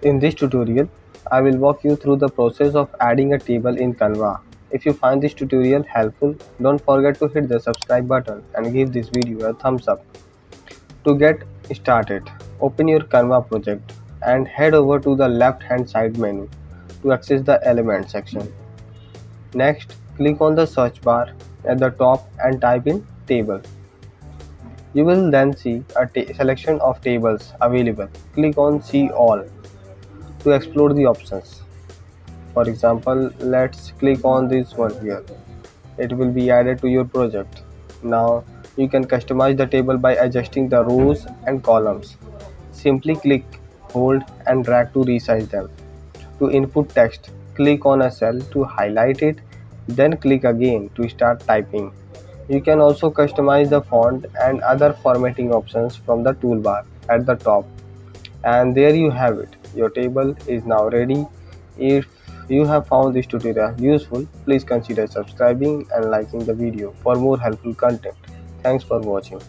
In this tutorial, I will walk you through the process of adding a table in Canva. If you find this tutorial helpful, don't forget to hit the subscribe button and give this video a thumbs up. To get started, open your Canva project and head over to the left hand side menu to access the element section. Next, click on the search bar at the top and type in table. You will then see a selection of tables available. Click on see all to explore the options. For example, let's click on this one here. It will be added to your project. Now you can customize the table by adjusting the rows and columns. Simply click, hold and drag to resize them. To input text, click on a cell to highlight it, then click again to start typing. You can also customize the font and other formatting options from the toolbar at the top. And there you have it. Your table is now ready. If you have found this tutorial useful, please consider subscribing and liking the video for more helpful content. Thanks for watching.